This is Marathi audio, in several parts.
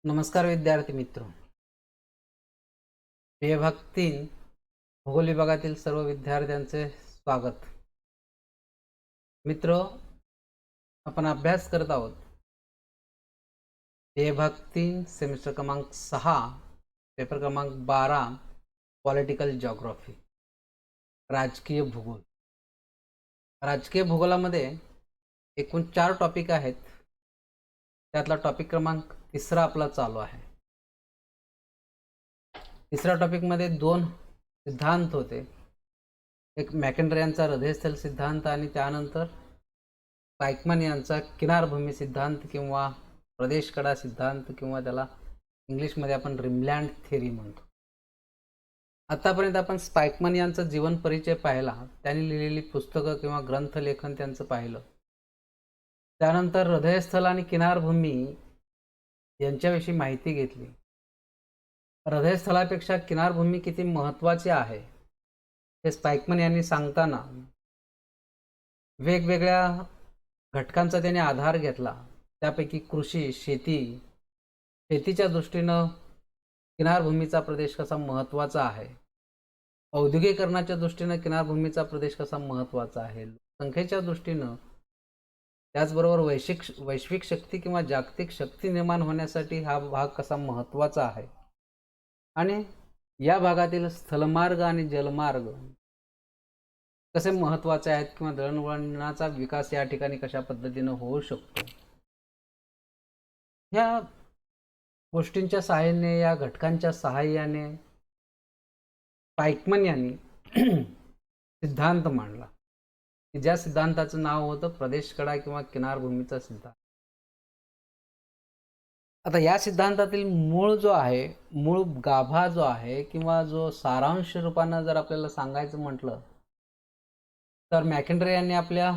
नमस्कार विद्यार्थी मित्र. विभाग 3 भूगोल विभागातील सर्व विद्यार्थ्यांचे स्वागत. मित्र, आपण अभ्यास करत आहोत विभाग 3 सेमिस्टर क्रमांक 6 पेपर क्रमांक 12 पॉलिटिकल जिओग्राफी, राजकीय भूगोल. राजकीय भूगोलामध्ये एकूण 4 टॉपिक आहेत. त्यातला टॉपिक क्रमांक 3 आपला चालू आहे. तिसऱ्या टॉपिकमध्ये 2 सिद्धांत होते. एक मॅकेंडर यांचा हृदयस्थल सिद्धांत आणि त्यानंतर स्पाइकमन यांचा किनारभूमी सिद्धांत किंवा प्रदेशकडा सिद्धांत किंवा त्याला इंग्लिशमध्ये आपण रिमलँड थेरी म्हणतो. आतापर्यंत आपण स्पाइकमन यांचा जीवन परिचय पाहिला, त्यांनी लिहिलेली पुस्तकं किंवा ग्रंथलेखन त्यांचं पाहिलं. त्यानंतर हृदयस्थल आणि किनारभूमी यांच्याविषयी माहिती घेतली. हृदयस्थळापेक्षा किनारभूमी किती महत्त्वाची आहे हे स्पाइकमन यांनी सांगताना वेगवेगळ्या घटकांचा त्याने आधार घेतला. त्यापैकी कृषी, शेतीच्या दृष्टीनं किनारभूमीचा प्रदेश कसा महत्त्वाचा आहे, औद्योगिकरणाच्या दृष्टीनं किनारभूमीचा प्रदेश कसा महत्त्वाचा आहे, संख्येच्या दृष्टीनं, त्याचबरोबर वैश्विक शक्ती किंवा जागतिक शक्ती निर्माण होण्यासाठी हा भाग कसा महत्त्वाचा आहे आणि या भागातील स्थलमार्ग आणि जलमार्ग कसे महत्त्वाचे आहेत किंवा दळणवळणाचा विकास या ठिकाणी कशा पद्धतीने होऊ शकतो, ह्या गोष्टींच्या सहाय्याने, या घटकांच्या सहाय्याने स्पाइकमन यांनी सिद्धांत मांडला की ज्या सिद्धांताचं नाव होतं प्रदेशकडा किंवा किनारभूमीचा सिद्धांत. आता या सिद्धांतातील मूळ गाभा जो आहे किंवा जो सारांश रूपानं जर आपल्याला सांगायचं म्हटलं तर मॅकेंडर यांनी आपल्या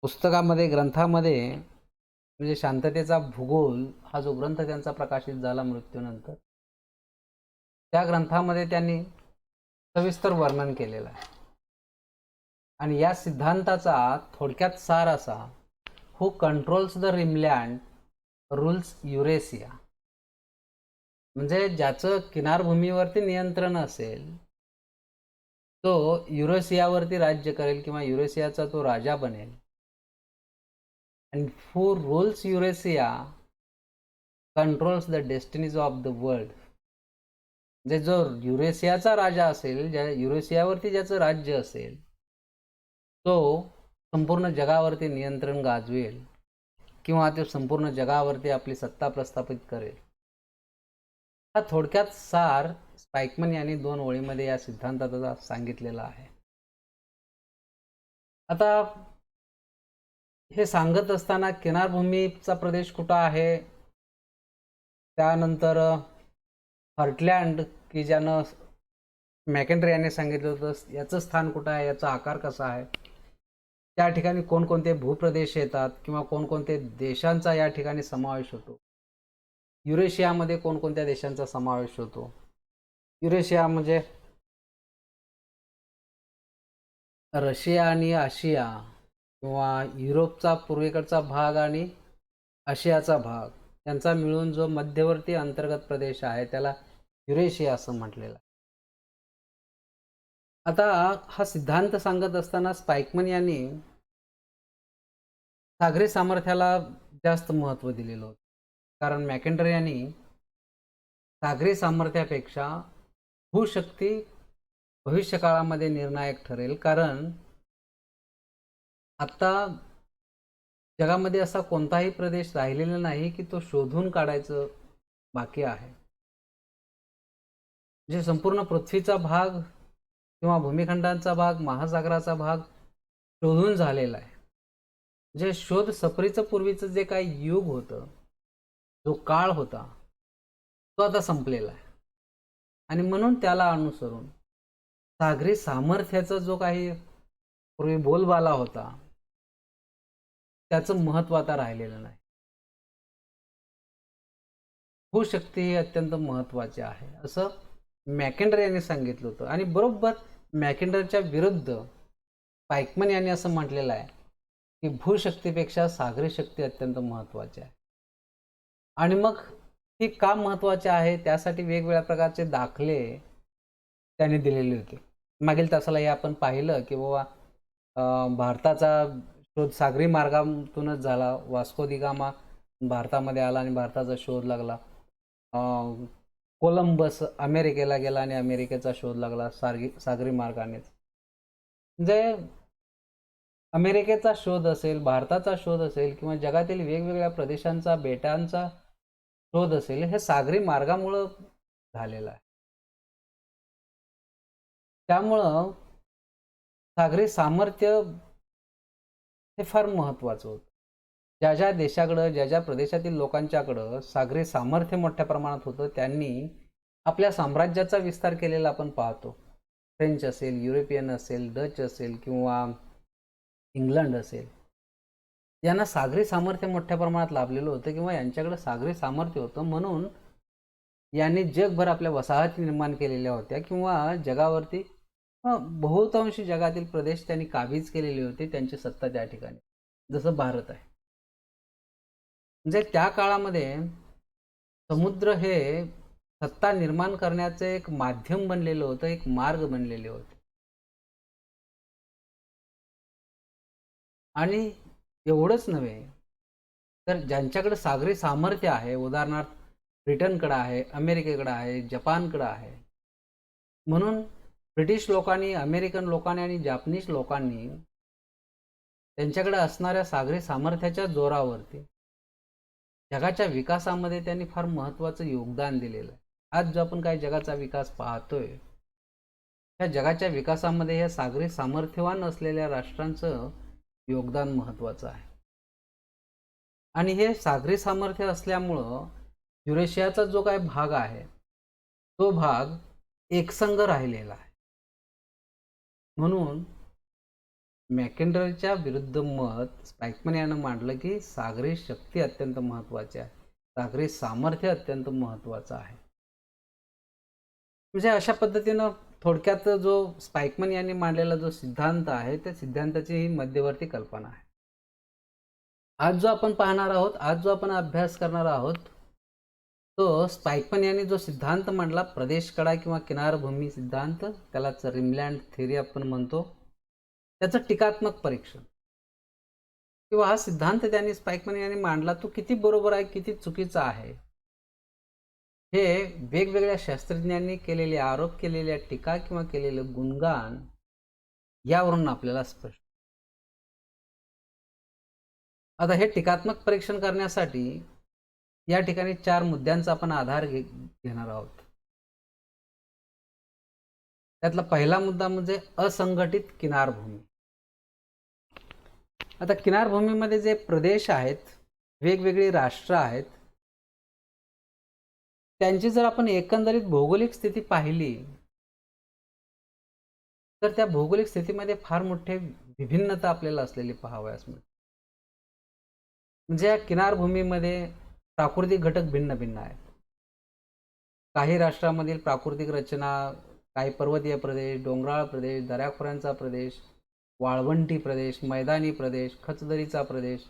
पुस्तकामध्ये, ग्रंथामध्ये, म्हणजे शांततेचा भूगोल हा जो ग्रंथ त्यांचा प्रकाशित झाला मृत्यूनंतर, त्या ग्रंथामध्ये त्यांनी सविस्तर वर्णन केलेलं आहे. आणि या सिद्धांताचा थोडक्यात सार असा: हू कंट्रोल्स द रिमलँड रूल्स युरेशिया. म्हणजे ज्याचं किनारभूमीवरती नियंत्रण असेल तो युरेशियावरती राज्य करेल किंवा युरेशियाचा तो राजा बनेल. आणि who rules Eurasia controls the destinies of the world. म्हणजे जो युरेशियाचा राजा असेल, ज्या युरेशियावरती ज्याचं राज्य असेल, तो संपूर्ण जगावरती नियंत्रण गाजवेल किंवा ते संपूर्ण जगावरती आपली सत्ता प्रस्थापित करेल. हा थोडक्यात सार स्पाइकमन यांनी 2 ओळीमध्ये या सिद्धांताचा सांगितलेला आहे. आता हे सांगत असताना किनारभूमीचा प्रदेश कुठं आहे, त्यानंतर हर्टलँड की ज्यानं मॅकेंडर यांनी सांगितलं होतं याचं स्थान कुठं आहे, याचा आकार कसा आहे, त्या ठिकाणी कोणकोणते भूप्रदेश येतात किंवा कोणकोणते देशांचा या ठिकाणी समावेश होतो, युरेशियामध्ये कोणकोणत्या देशांचा समावेश होतो. युरेशिया म्हणजे रशिया आणि आशिया किंवा युरोपचा पूर्वेकडचा भाग आणि आशियाचा भाग यांचा मिळून जो मध्यवर्ती अंतर्गत प्रदेश आहे त्याला युरेशिया असं म्हटलेलं आहे. आता हा सिद्धांत सांगत असताना स्पाइकमन यांनी सागरी सामर्थ्याला जास्त महत्त्व दिलेलं होतं. कारण मॅकेंडर यांनी सागरी सामर्थ्यापेक्षा भूशक्ती भविष्यकाळामध्ये निर्णायक ठरेल. कारण आता जगामध्ये असा कोणताही प्रदेश राहिलेला नाही की तो शोधून काढायचं बाकी आहे. म्हणजे संपूर्ण पृथ्वीचा भाग किंवा भूमिखंडांचा भाग, महासागराचा भाग शोधून झालेला आहे. जे शोध सफरीचं पूर्वीचं जे काही युग होतं, जो काळ होता, तो आता संपलेला आहे. आणि म्हणून त्याला अनुसरून सागरी सामर्थ्याचा जो काही पूर्वी बोलबाला होता त्याचं महत्त्व आता राहिलेलं नाही. भूशक्ती ही अत्यंत महत्त्वाची आहे असं मॅकेंडर यांनी सांगितलं होतं. आणि बरोबर मॅकेंडरच्या विरुद्ध स्पाइकमन यांनी असं म्हटलेलं आहे की भूशक्तीपेक्षा सागरी शक्ती अत्यंत महत्त्वाची आहे. आणि मग हे का महत्त्वाचे आहे त्यासाठी वेगवेगळ्या प्रकारचे दाखले त्यांनी दिलेले होते. मागील तासालाही आपण पाहिलं की बाबा भारताचा शोध सागरी मार्गातूनच झाला. वास्को दी गामा भारतामध्ये आला आणि भारताचा शोध लागला. कोलंबस अमेरिकेला गेला आणि अमेरिकेचा शोध लागला सागरी मार्गानेच. म्हणजे अमेरिकेचा शोध असेल, भारताचा शोध असेल किंवा जगातील वेगवेगळ्या प्रदेशांचा, बेटांचा शोध असेल, हे सागरी मार्गामुळं झालेलं आहे. त्यामुळं सागरी सामर्थ्य हे फार महत्त्वाचं होतं. ज्या ज्या देशाकडं, ज्या ज्या प्रदेशातील लोकांच्याकडं सागरी सामर्थ्य मोठ्या प्रमाणात होतं, त्यांनी आपल्या साम्राज्याचा विस्तार केलेला आपण पाहतो. फ्रेंच असेल, युरोपियन असेल, डच असेल किंवा इंग्लंड असेल, यांना सागरी सामर्थ्य मोठ्या प्रमाणात लाभलेलं होतं किंवा यांच्याकडे सागरी सामर्थ्य होतं, म्हणून यांनी जगभर आपल्या वसाहती निर्माण केलेल्या होत्या किंवा जगावरती बहुतांशी जगातील प्रदेश त्यांनी काबीज केलेले होते, त्यांची सत्ता त्या ठिकाणी, जसं भारत आहे. म्हणजे त्या काळामध्ये समुद्र हे सत्ता निर्माण करण्याचं एक माध्यम बनलेलं होतं, एक मार्ग बनलेले होते. आणि एवढंच नव्हे, तर ज्यांच्याकडे सागरी सामर्थ्य आहे, उदाहरणार्थ ब्रिटनकडे आहे, अमेरिकेकडे आहे, जपानकडे आहे, म्हणून ब्रिटिश लोकांनी, अमेरिकन लोकांनी आणि जापनीज लोकांनी त्यांच्याकडे असणाऱ्या सागरी सामर्थ्याच्या जोरावरती जगाच्या विकासामध्ये त्यांनी फार महत्त्वाचं योगदान दिलेलं आहे. आज जो आपण काय जगाचा विकास पाहतोय, त्या जगाच्या विकासामध्ये या सागरी सामर्थ्यवान असलेल्या राष्ट्रांचं योगदान महत्त्वाचं आहे. आणि हे सागरी सामर्थ्य असल्यामुळं युरेशियाचा जो काही भाग आहे, तो भाग एकसंघ राहिलेला आहे. म्हणून मॅकेंडरच्या विरुद्ध मत स्पाइकमन यानं मांडलं की सागरी शक्ती अत्यंत महत्त्वाची आहे, सागरी सामर्थ्य अत्यंत महत्त्वाचं आहे. म्हणजे अशा पद्धतीनं थोडक्यात जो स्पाइकमन यांनी मांडलेला जो सिद्धांत आहे, त्या सिद्धांताची ही मध्यवर्ती कल्पना आहे. आज जो आपण पाहणार आहोत, आज जो आपण अभ्यास करणार आहोत, तो स्पाइकमन यांनी जो सिद्धांत मांडला, प्रदेशकडा किंवा किनारभूमी सिद्धांत, त्यालाच रिमलँड थेरी आपण म्हणतो, त्याचं टीकात्मक परीक्षण किंवा हा सिद्धांत त्यांनी स्पाइकमन यांनी मांडला, तो किती बरोबर आहे, किती चुकीचा आहे, हे वेगवेगळ्या शास्त्रज्ञांनी केलेले आरोप, केलेल्या टीका किंवा केलेलं गुणगान यावरून आपल्याला स्पष्ट. आता हे टीकात्मक परीक्षण करण्यासाठी या ठिकाणी 4 मुद्द्यांचा आपण आधार घेणार आहोत. त्यातला पहिला मुद्दा म्हणजे असंघटित किनारभूमी. आता किनारभूमीमध्ये जे प्रदेश आहेत, वेगवेगळी राष्ट्र आहेत, त्यांची जर आपण एकंदरीत भौगोलिक स्थिती पाहिली, तर त्या भौगोलिक स्थितीमध्ये फार मोठे विभिन्नता आपल्याला असलेली पाहावयास मिळते. म्हणजे या किनारभूमीमध्ये प्राकृतिक घटक भिन्न भिन्न आहेत. काही राष्ट्रांमधील प्राकृतिक रचना, काही पर्वतीय प्रदेश, डोंगराळ प्रदेश, दऱ्याखोऱ्यांचा प्रदेश, वाळवंटी प्रदेश, मैदानी प्रदेश, खचदरीचा प्रदेश,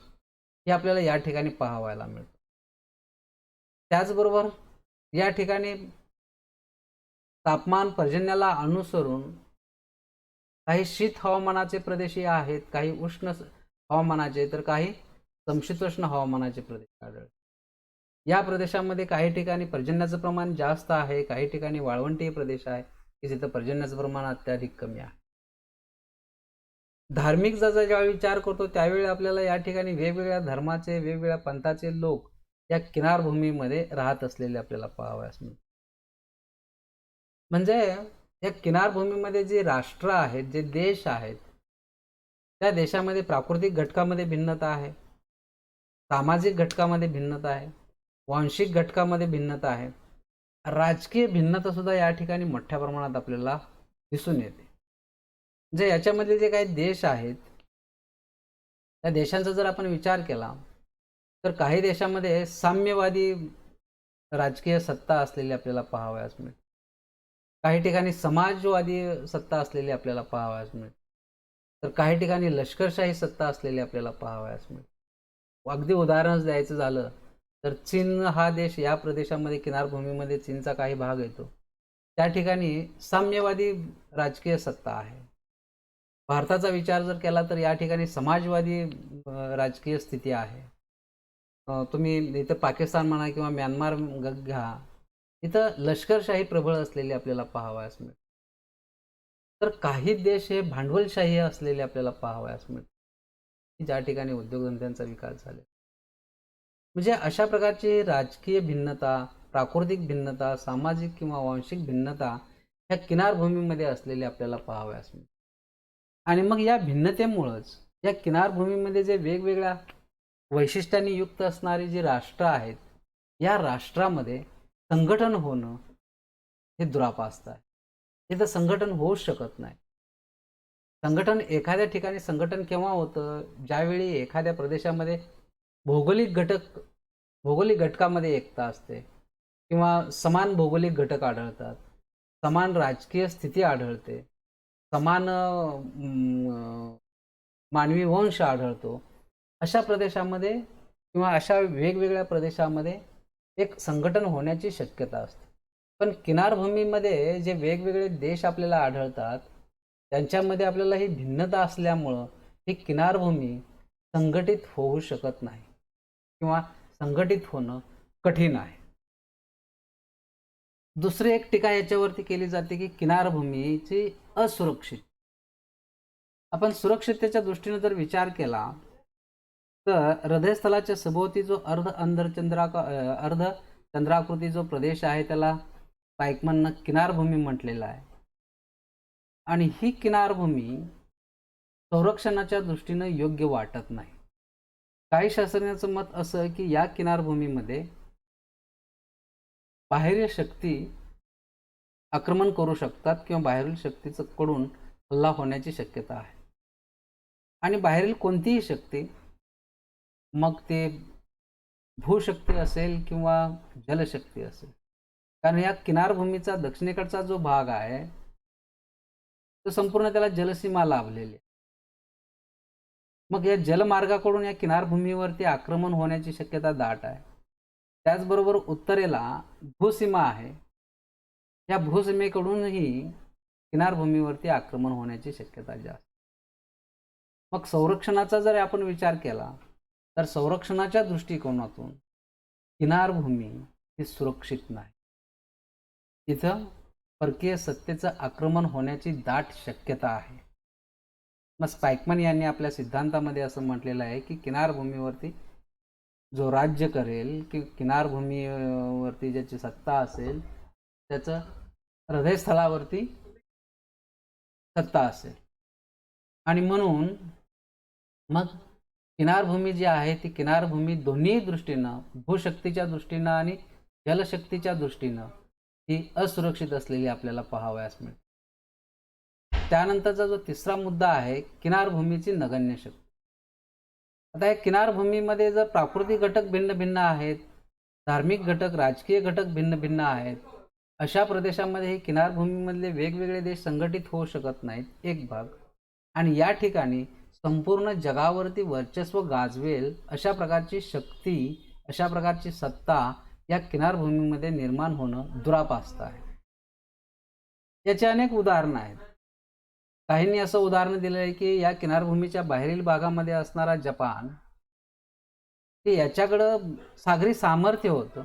हे आपल्याला या ठिकाणी पाहावयाला मिळतं. त्याचबरोबर या ठिकाणी तापमान पर्जन्याला अनुसरून काही शीत हवामानाचे प्रदेशही आहेत, काही उष्ण हवामानाचे, तर काही समशीतोष्ण हवामानाचे प्रदेश आढळतात. या प्रदेशामध्ये काही ठिकाणी पर्जन्याचं प्रमाण जास्त आहे, काही ठिकाणी वाळवंटी प्रदेश आहे की जिथं पर्जन्याचं प्रमाण अत्याधिक कमी आहे. धार्मिक जर ज्यावेळी विचार करतो, त्यावेळी आपल्याला या ठिकाणी वेगवेगळ्या धर्माचे, वेगवेगळ्या पंथाचे लोक या किनारभूमीमध्ये राहत असलेले आपल्याला पाहावयास मिळतात. म्हणजे या किनारभूमीमध्ये जे राष्ट्र आहेत, जे देश आहेत, त्या देशामध्ये प्राकृतिक घटकामध्ये भिन्नता आहे, सामाजिक घटकामध्ये भिन्नता आहे, वांशिक घटकामध्ये भिन्नता आहे, राजकीय भिन्नता सुद्धा या ठिकाणी मोठ्या प्रमाणात आपल्याला दिसून येते. म्हणजे याच्यामधले जे काही देश आहेत, त्या देशांचा जर आपण विचार केला, तर काही देशामध्ये साम्यवादी राजकीय सत्ता असलेली आपल्याला पाहावयास मिळते. काही ठिकाणी समाजवादी सत्ता असलेली आपल्याला पाहावयास मिळते, तर काही ठिकाणी लष्करशाही सत्ता असलेली आपल्याला पाहावयास मिळते. अगदी उदाहरण द्यायचं झालं तर चीन हा देश या प्रदेशामध्ये किनारभूमीमध्ये चीनचा काही भाग येतो. त्या ठिकाणी साम्यवादी राजकीय सत्ता आहे. भारताचा विचार जर केला तर या ठिकाणी समाजवादी राजकीय स्थिती आहे. तुम्ही इथं पाकिस्तान म्हणा किंवा म्यानमार घ्या, इथं लष्करशाही प्रबळ असलेली आपल्याला पाहावयास मिळते. तर काही देश हे भांडवलशाही असलेले आपल्याला पाहावयास मिळते, ज्या ठिकाणी उद्योगधंद्यांचा विकास झाला. म्हणजे अशा प्रकारची राजकीय भिन्नता, प्राकृतिक भिन्नता, सामाजिक किंवा वांशिक भिन्नता ह्या किनारभूमीमध्ये असलेले आपल्याला पाहावयास मिळते. आणि मग या भिन्नतेमुळंच या किनारभूमीमध्ये जे वेगवेगळ्या वैशिष्ट्यांनी युक्त असणारी जी राष्ट्र आहेत, या राष्ट्रामध्ये संघटन होणं हे दुरापास्त आहे. इथं संघटन होऊच शकत नाही. संघटन एखाद्या ठिकाणी संघटन केव्हा होतं, ज्यावेळी एखाद्या प्रदेशामध्ये भौगोलिक घटकामध्ये एकता असते किंवा समान भौगोलिक घटक आढळतात, समान राजकीय स्थिती आढळते, समान मानवी वंश आढळतो. अशा प्रदेशामध्ये किंवा अशा वेगवेगळ्या प्रदेशामध्ये एक संघटन होण्याची शक्यता असते. पण किनारभूमीमध्ये जे वेगवेगळे देश आपल्याला आढळतात, त्यांच्यामध्ये आपल्याला ही भिन्नता असल्यामुळं ही किनारभूमी संघटित होऊ शकत नाही किंवा संघटित होणं कठीण आहे. दुसरी एक टीका याच्यावरती केली जाते की किनारभूमीची असुरक्षित. आपण सुरक्षिततेच्या दृष्टीने जर विचार केला तर हृदयस्थलाच्या सभोवती जो अर्धचंद्राकृती जो प्रदेश आहे त्याला पायकमननं किनारभूमी म्हटलेला आहे. आणि ही किनारभूमी संरक्षणाच्या दृष्टीने योग्य वाटत नाही. काही शास्त्रज्ञांचं मत असं की या किनारभूमीमध्ये बाहेरील शक्ती आक्रमण करू शकतात किंवा बाहेरील शक्तीचं कडून हल्ला होण्याची शक्यता आहे. आणि बाहेरील कोणतीही शक्ती, मग ते भूशक्ती असेल किंवा जलशक्ती असेल, कारण या किनारभूमीचा दक्षिणेकडचा जो भाग आहे तो संपूर्ण त्याला जलसीमा लाभलेली आहे. मग या जलमार्गाकडून या किनारभूमीवरती आक्रमण होण्याची शक्यता दाट आहे. त्याचबरोबर उत्तरेला भूसीमा आहे, या भूसीमेकडूनही किनारभूमीवरती आक्रमण होण्याची शक्यता जास्त. मग संरक्षणाचा जर आपण विचार केला तर संरक्षणाच्या दृष्टिकोनातून किनारभूमी ही सुरक्षित नाही. इथं परकीय सत्तेचं आक्रमण होण्याची दाट शक्यता आहे. मग स्पाइकमन यांनी आपल्या सिद्धांतामध्ये असं म्हटलेलं आहे की किनारभूमीवरती जो राज्य करेल की किनारभूमीवरती ज्याची सत्ता असेल त्याचं हृदयस्थलावरती सत्ता असेल. आणि म्हणून मग किनारभूमी जी आहे ती किनारभूमी दोन्ही दृष्टीनं, भूशक्तीच्या दृष्टीनं आणि जलशक्तीच्या दृष्टीनं ही असुरक्षित असलेली आपल्याला पाहावयास मिळते. त्यानंतरचा जो तिसरा मुद्दा आहे किनारभूमीची नगण्य शक्ती. आता या किनारभूमीमध्ये जर प्राकृतिक घटक भिन्न भिन्न आहेत, धार्मिक घटक, राजकीय घटक भिन्न भिन्न आहेत, अशा प्रदेशामध्ये हे किनारभूमीमधले वेगवेगळे देश संघटित होऊ शकत नाहीत, एक भाग. आणि या ठिकाणी संपूर्ण जगावरती वर्चस्व गाजवेल अशा प्रकारची शक्ती, अशा प्रकारची सत्ता या किनारभूमीमध्ये निर्माण होणं दुरापास्त आहे. याची अनेक उदाहरणं आहेत. काहींनी असं उदाहरण दिलं आहे की या किनारभूमीच्या बाहेरील भागामध्ये असणारा जपान, की याच्याकडं सागरी सामर्थ्य होतं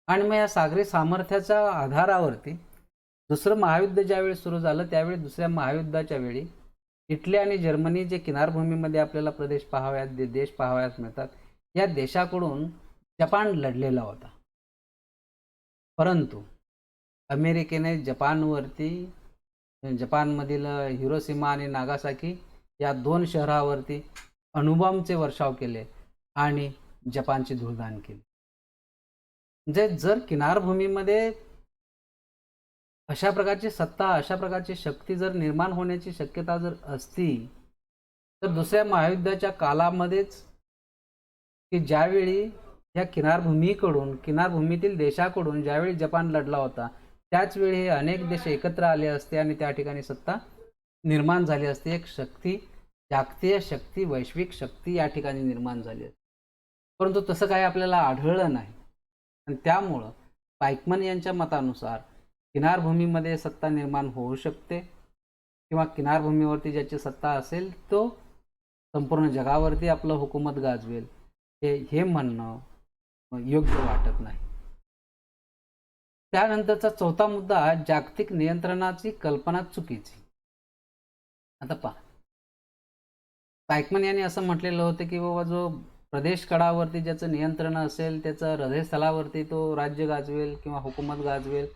आणि मग या सागरी सामर्थ्याच्या आधारावरती दुसरं महायुद्ध ज्यावेळी सुरू झालं त्यावेळी दुसऱ्या महायुद्धाच्या वेळी इटली आणि जर्मनी जे किनारभूमीमध्ये आपल्याला देश पाहावयास मिळतात, या देशाकडून जपान लढलेला होता. परंतु अमेरिकेने जपानमधील हिरोशिमा आणि नागासाकी या दोन शहरावरती अणुबॉम्बचे वर्षाव केले आणि जपानची धूळदाण केली. म्हणजे जर किनारभूमीमध्ये अशा प्रकारची सत्ता, अशा प्रकारची शक्ती जर निर्माण होण्याची शक्यता जर असती तर दुसऱ्या महायुद्धाच्या कालामध्येच की ज्यावेळी या किनारभूमीतील देशाकडून ज्यावेळी जपान लढला होता त्याच वेळी हे अनेक देश एकत्र आले असते आणि त्या ठिकाणी सत्ता निर्माण झाली असते. एक शक्ती, जागतिक शक्ती, वैश्विक शक्ती या ठिकाणी निर्माण झाली असते. परंतु तसं काही आपल्याला आढळलं नाही. आणि त्यामुळं पाईकमन यांच्या मतानुसार किनारभूमीमध्ये सत्ता निर्माण होऊ शकते किंवा किनारभूमीवरती ज्याची सत्ता असेल तो संपूर्ण जगावरती आपलं हुकूमत गाजवेल, हे म्हणणं योग्य वाटत नाही. त्यानंतरचा चौथा मुद्दा, जागतिक नियंत्रणाची कल्पना चुकीची. आता पहा, पाईकमन यांनी असं म्हटलेलं होतं की बाबा जो प्रदेश कडावरती ज्याचं नियंत्रण असेल त्याचं हृदयस्थलावरती तो राज्य गाजवेल किंवा हुकूमत गाजवेल,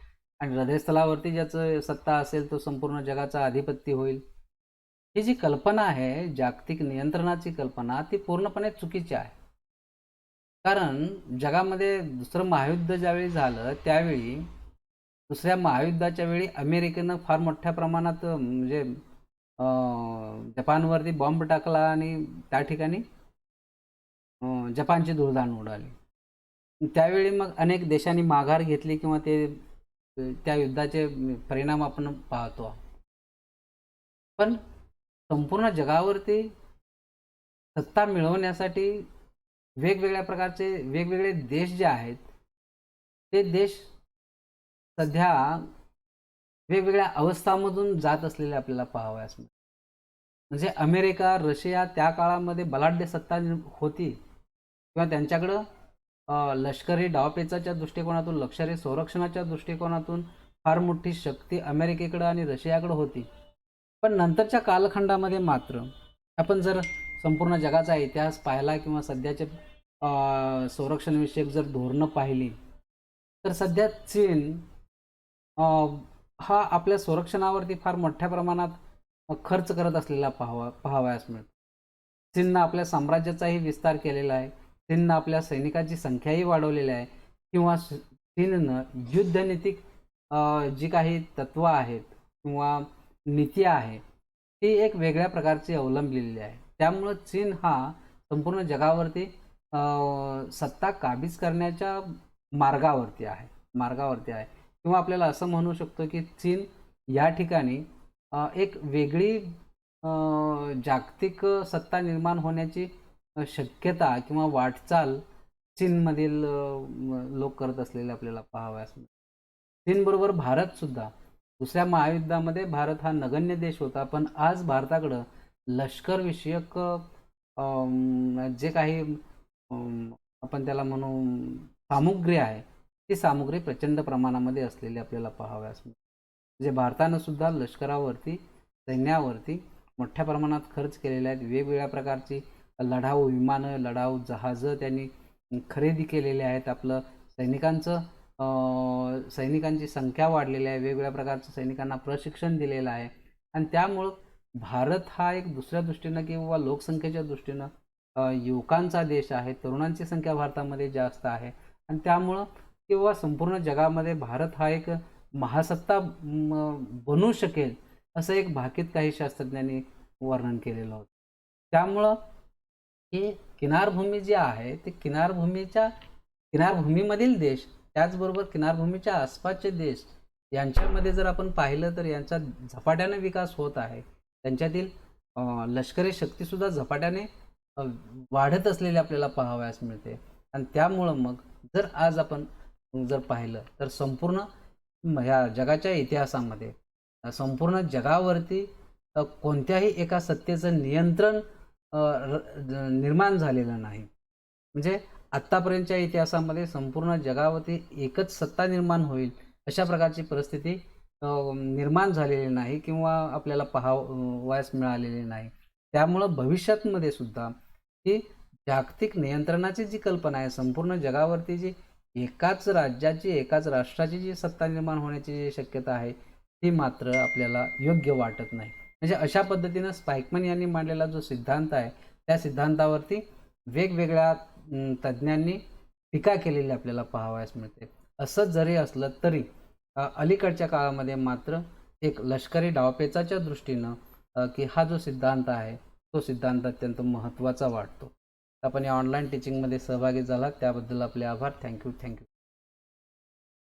आणि हृदयस्थलावरती ज्याचं सत्ता असेल तो संपूर्ण जगाचा अधिपती होईल. ही जी कल्पना आहे जागतिक नियंत्रणाची कल्पना, ती पूर्णपणे चुकीची आहे. कारण जगामध्ये दुसरं महायुद्ध ज्यावेळी झालं त्यावेळी, दुसऱ्या महायुद्धाच्या वेळी अमेरिकेनं फार मोठ्या प्रमाणात म्हणजे जपानवरती बॉम्ब टाकला आणि त्या ठिकाणी जपानची धुळधाण उडाली. त्यावेळी मग अनेक देशांनी माघार घेतली किंवा त्या युद्धाचे परिणाम आपण पाहतो. पण संपूर्ण जगावरती सत्ता मिळवण्यासाठी वेगवेगळ्या प्रकारचे वेगवेगळे देश जे आहेत, ते देश सध्या वेगवेगळ्या अवस्थांमधून जात असलेले आपल्याला पाहावयास मिळते. म्हणजे अमेरिका, रशिया त्या काळामध्ये बलाढ्य सत्ता होती किंवा त्यांच्याकडं लष्करी डावपेचाच्या दृष्टिकोनातून, लष्करी संरक्षणाच्या दृष्टिकोनातून फार मोठी शक्ती अमेरिकेकडं आणि रशियाकडं होती. पण नंतरच्या कालखंडामध्ये मात्र आपण जर संपूर्ण जगाचा इतिहास पाहिला किंवा सध्याचे संरक्षणविषयक जर धोरणं पाहिली, तर सध्या चीन हा आपल्या संरक्षणावरती फार मोठ्या प्रमाणात खर्च करत असलेला पाहावयास मिळतो. चीननं आपल्या साम्राज्याचाही विस्तार केलेला आहे. चीननं आपल्या सैनिकांची संख्याही वाढवलेली आहे किंवा चीननं युद्धनीतिक जी काही तत्त्व आहेत किंवा नीती आहे, ती एक वेगळ्या प्रकारची अवलंबलेली आहे. त्यामुळं चीन हा संपूर्ण जगावरती सत्ता काबीज करण्याच्या मार्गावरती आहे किंवा आपल्याला असं म्हणू शकतो की चीन या ठिकाणी एक वेगळी जागतिक सत्ता निर्माण होण्याची शक्यता किंवा वाटचाल चीनमधील लोक करत असलेले आपल्याला पाहावयास मिळते. चीनबरोबर भारतसुद्धा दुसऱ्या महायुद्धामध्ये भारत हा नगण्य देश होता, पण आज भारताकडं लष्करविषयक जे काही आपण त्याला म्हणू सामुग्री आहे, ती सामुग्री प्रचंड प्रमाणामध्ये असलेली आपल्याला पाहावयास मिळते. म्हणजे भारतानं सुद्धा लष्करावरती, सैन्यावरती मोठ्या प्रमाणात खर्च केलेले आहेत. वेगवेगळ्या प्रकारची लढाऊ विमानं, लढाऊ जहाजं त्यांनी खरेदी केलेली आहेत. आपलं सैनिकांची संख्या वाढलेली आहे. वेगवेगळ्या प्रकारचं सैनिकांना प्रशिक्षण दिलेलं आहे आणि त्यामुळं भारत हा एक दुसऱ्या दृष्टीनं किंवा लोकसंख्येच्या दृष्टीनं युवकांचा देश आहे. तरुणांची संख्या भारतामध्ये जास्त आहे आणि त्यामुळं किंवा संपूर्ण जगामध्ये भारत हा एक महासत्ता बनू शकेल असं एक भाकीत काही शास्त्रज्ञांनी वर्णन केलेलं होतं. त्यामुळं ही किनारभूमी जी आहे ती किनारभूमीमधील देश, त्याचबरोबर किनारभूमीच्या आसपासचे देश यांच्यामध्ये जर आपण पाहिलं तर यांचा झपाट्याने विकास होत आहे. त्यांच्यातील लष्करी शक्तीसुद्धा झपाट्याने वाढत असलेली आपल्याला पाहावयास मिळते आणि त्यामुळं मग जर आज आपण जर पाहिलं तर संपूर्ण ह्या जगाच्या इतिहासामध्ये संपूर्ण जगावरती कोणत्याही एका सत्तेचं नियंत्रण निर्माण झालेलं नाही. म्हणजे आत्तापर्यंतच्या इतिहासामध्ये संपूर्ण जगावरती एकच सत्ता निर्माण होईल अशा प्रकारची परिस्थिती निर्माण झालेली नाही किंवा आपल्याला पाहावयास मिळालेली नाही. त्यामुळं भविष्यामध्ये सुद्धा ही जागतिक नियंत्रणाची जी कल्पना आहे, संपूर्ण जगावरती जी एकाच राज्याची, एकाच राष्ट्राची जी सत्ता निर्माण होण्याची जी शक्यता आहे, ती मात्र आपल्याला योग्य वाटत नाही. म्हणजे अशा पद्धतीनं स्पाईकमन यांनी मांडलेला जो सिद्धांत आहे, त्या सिद्धांतावरती वेगवेगळ्या तज्ज्ञांनी टीका केलेली आपल्याला पाहावयास मिळते. असं जरी असलं तरी अलीकडच्या काळामध्ये मात्र एक लष्करी डावपेचाच्या दृष्टीनं की हा जो सिद्धांत आहे तो सिद्धांत अत्यंत महत्त्वाचा वाटतो. आपण या ऑनलाईन टीचिंगमध्ये सहभागी झालात त्याबद्दल आपले आभार. थँक्यू.